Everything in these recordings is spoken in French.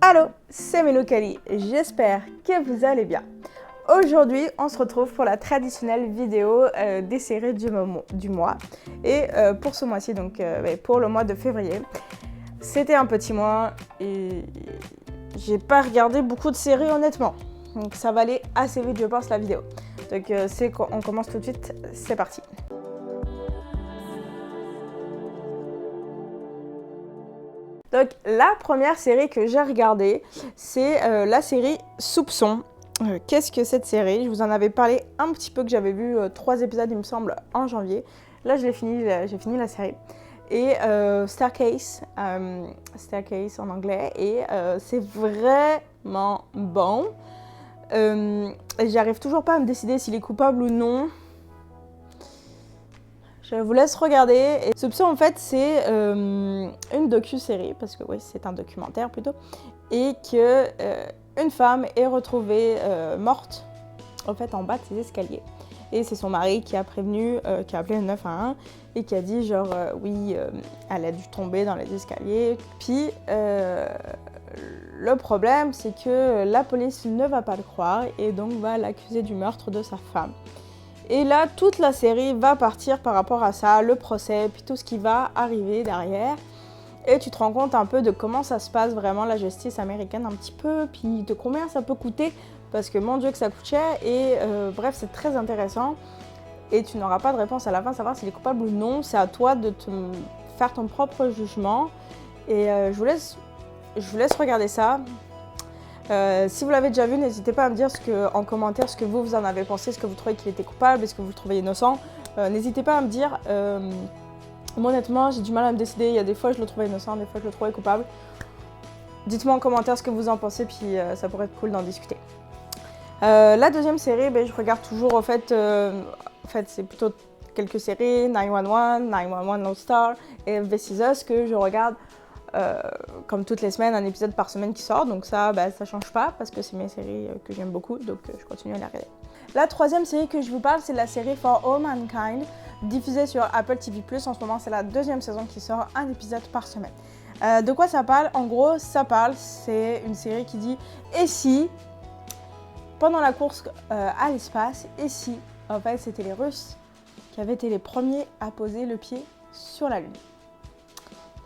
Allô, c'est Meloukali, j'espère que vous allez bien. Aujourd'hui, on se retrouve pour la traditionnelle vidéo des séries du mois. Et pour ce mois-ci, donc pour le mois de février, c'était un petit mois et j'ai pas regardé beaucoup de séries honnêtement. Donc ça va aller assez vite, je pense, la vidéo. Donc on commence tout de suite, c'est parti. Donc la première série que j'ai regardée, c'est la série Soupçon. Qu'est-ce que cette série? Je vous en avais parlé un petit peu, que j'avais vu 3 épisodes il me semble en janvier. Là j'ai fini la série. Et Staircase en anglais, et c'est vraiment bon. J'arrive toujours pas à me décider s'il est coupable ou non. Je vous laisse regarder. Et Soupçon, en fait, c'est une docu-série, parce que oui, c'est un documentaire plutôt, et que une femme est retrouvée morte, en fait, en bas de ses escaliers. Et c'est son mari qui a prévenu, qui a appelé le 911 et qui a dit genre oui, elle a dû tomber dans les escaliers. Puis le problème, c'est que la police ne va pas le croire et donc va l'accuser du meurtre de sa femme. Et là, toute la série va partir par rapport à ça, le procès, puis tout ce qui va arriver derrière. Et tu te rends compte un peu de comment ça se passe vraiment la justice américaine un petit peu, puis de combien ça peut coûter, parce que mon Dieu que ça coûte cher, et bref, c'est très intéressant. Et tu n'auras pas de réponse à la fin, savoir s'il est coupable ou non, c'est à toi de te faire ton propre jugement. Et je vous laisse regarder ça. Si vous l'avez déjà vu, n'hésitez pas à me dire en commentaire ce que vous en avez pensé, ce que vous trouvez qu'il était coupable, est-ce que vous le trouvez innocent. N'hésitez pas à me dire. Moi, honnêtement, j'ai du mal à me décider. Il y a des fois je le trouvais innocent, des fois je le trouvais coupable. Dites-moi en commentaire ce que vous en pensez, puis ça pourrait être cool d'en discuter. La deuxième série, je regarde toujours, en fait c'est plutôt quelques séries, 911, 911 Lone Star et This Is Us, que je regarde comme toutes les semaines, un épisode par semaine qui sort, donc ça change pas parce que c'est mes séries que j'aime beaucoup, donc je continue à les regarder. La troisième série que je vous parle, c'est la série For All Mankind, diffusée sur Apple TV+. En ce moment, c'est la deuxième saison qui sort, un épisode par semaine. De quoi ça parle? En gros, c'est une série qui dit « Et si, pendant la course à l'espace, et si, en fait, c'était les Russes qui avaient été les premiers à poser le pied sur la Lune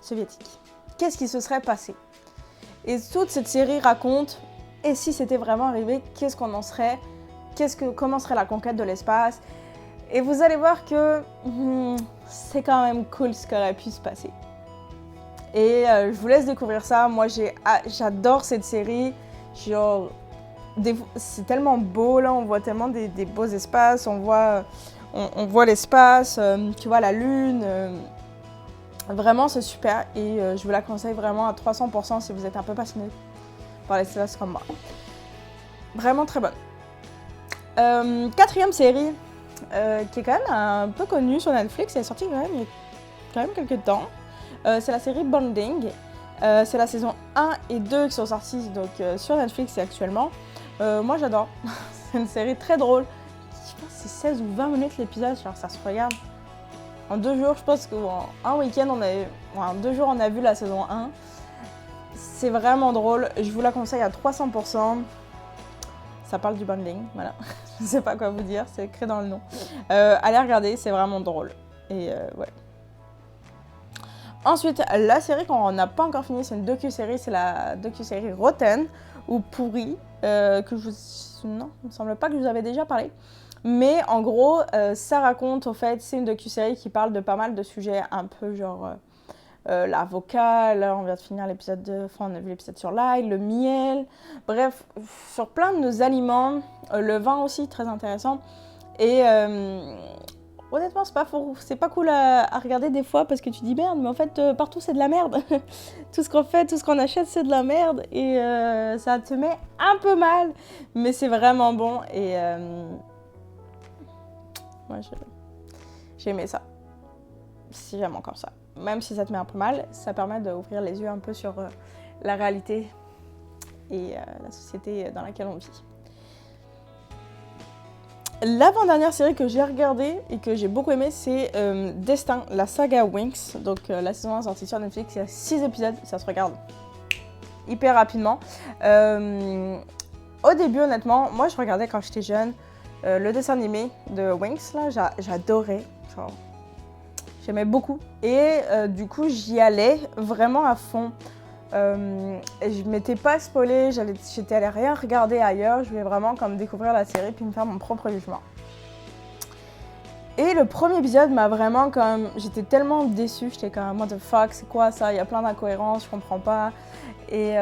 soviétique. Qu'est-ce qui se serait passé ?» Et toute cette série raconte « Et si c'était vraiment arrivé, qu'est-ce qu'on en serait ? Comment serait la conquête de l'espace ?» Et vous allez voir que c'est quand même cool ce qui aurait pu se passer. Et je vous laisse découvrir ça. Moi, j'adore cette série. Genre, c'est tellement beau, là, on voit tellement des beaux espaces, on voit l'espace, tu vois la Lune. Vraiment, c'est super et je vous la conseille vraiment à 300% si vous êtes un peu passionné par l'espace comme moi. Vraiment très bonne. Quatrième série, qui est quand même un peu connue sur Netflix, elle est sortie il y a quand même quelques temps. C'est la série Bonding. C'est la saison 1 et 2 qui sont sorties donc, sur Netflix actuellement. Moi j'adore, c'est une série très drôle. Je pense que c'est 16 ou 20 minutes l'épisode, genre ça se regarde. En 2 jours, je pense qu'en un week-end, en 2 jours, on a vu la saison 1. C'est vraiment drôle, je vous la conseille à 300%. Ça parle du bonding, voilà. Je ne sais pas quoi vous dire, c'est écrit dans le nom. Allez regarder, c'est vraiment drôle. Et ouais. Ensuite, la série qu'on n'a pas encore finie, c'est une docu-série, c'est la docu-série Rotten, ou Pourri, non, il me semble pas que je vous avais déjà parlé. Mais en gros, ça raconte, en fait, c'est une docu-série qui parle de pas mal de sujets un peu genre l'avocat, là on vient de finir l'épisode on a vu l'épisode sur l'ail, le miel, bref, sur plein de nos aliments, le vin aussi, très intéressant. Et honnêtement, c'est pas cool à regarder des fois parce que tu dis merde, mais en fait, partout c'est de la merde. Tout ce qu'on fait, tout ce qu'on achète, c'est de la merde. Et ça te met un peu mal, mais c'est vraiment bon. Et moi, j'ai aimé ça. Si j'aime encore ça. Même si ça te met un peu mal, ça permet d'ouvrir les yeux un peu sur la réalité et la société dans laquelle on vit. L'avant-dernière série que j'ai regardée et que j'ai beaucoup aimée, c'est Destin, la saga Winx. Donc la saison 1 est sortie sur Netflix, il y a 6 épisodes, ça se regarde hyper rapidement. Au début, honnêtement, moi je regardais quand j'étais jeune le dessin animé de Winx, là, j'adorais. Genre, j'aimais beaucoup. Et du coup, j'y allais vraiment à fond. Je m'étais pas spoilée, j'étais allée rien regarder ailleurs. Je voulais vraiment comme découvrir la série puis me faire mon propre jugement. Et le premier épisode m'a vraiment comme... J'étais tellement déçue, j'étais comme what the fuck, c'est quoi ça? Il y a plein d'incohérences, je comprends pas. Et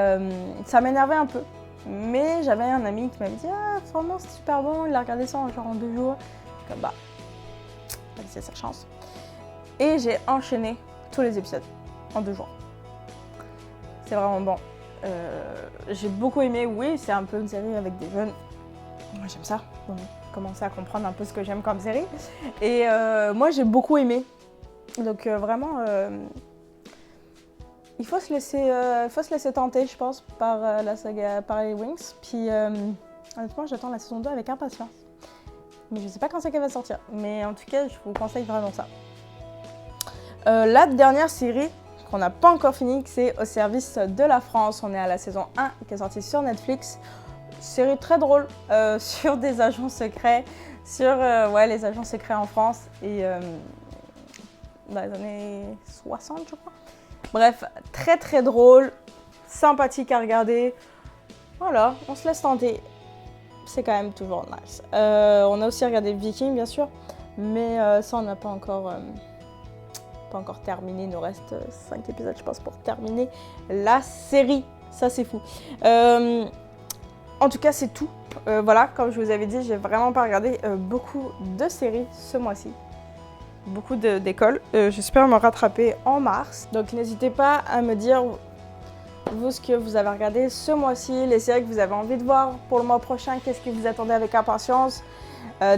ça m'énervait un peu. Mais j'avais un ami qui m'avait dit ah vraiment c'est super bon, il a regardé ça genre en 2 jours. Comme bah, il a laissé sa chance. Et j'ai enchaîné tous les épisodes en 2 jours. C'est vraiment bon. J'ai beaucoup aimé, oui, c'est un peu une série avec des jeunes. Moi j'aime ça, donc commencer à comprendre un peu ce que j'aime comme série. Et moi j'ai beaucoup aimé. Donc vraiment, il faut se laisser tenter, je pense, par la saga, par les Winx. Puis honnêtement, j'attends la saison 2 avec impatience. Mais je sais pas quand c'est qu'elle va sortir. Mais en tout cas, je vous conseille vraiment ça. La dernière série qu'on n'a pas encore finie, c'est Au service de la France. On est à la saison 1 qui est sortie sur Netflix. Série très drôle sur des agents secrets, sur les agents secrets en France et dans les années 60, je crois. Bref, très très drôle, sympathique à regarder. Voilà, on se laisse tenter. C'est quand même toujours nice. On a aussi regardé Viking, bien sûr, mais ça, on n'a pas encore terminé. Il nous reste 5 épisodes, je pense, pour terminer la série. Ça, c'est fou. En tout cas, c'est tout. Voilà, comme je vous avais dit, j'ai vraiment pas regardé beaucoup de séries ce mois-ci. Beaucoup d'écoles. J'espère me rattraper en mars. Donc n'hésitez pas à me dire, vous, ce que vous avez regardé ce mois-ci, les séries que vous avez envie de voir pour le mois prochain, qu'est-ce que vous attendez avec impatience.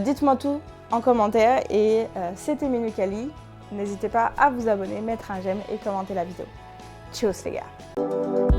Dites-moi tout en commentaire. Et c'était Minouie Kali. N'hésitez pas à vous abonner, mettre un j'aime et commenter la vidéo. Tchuss les gars!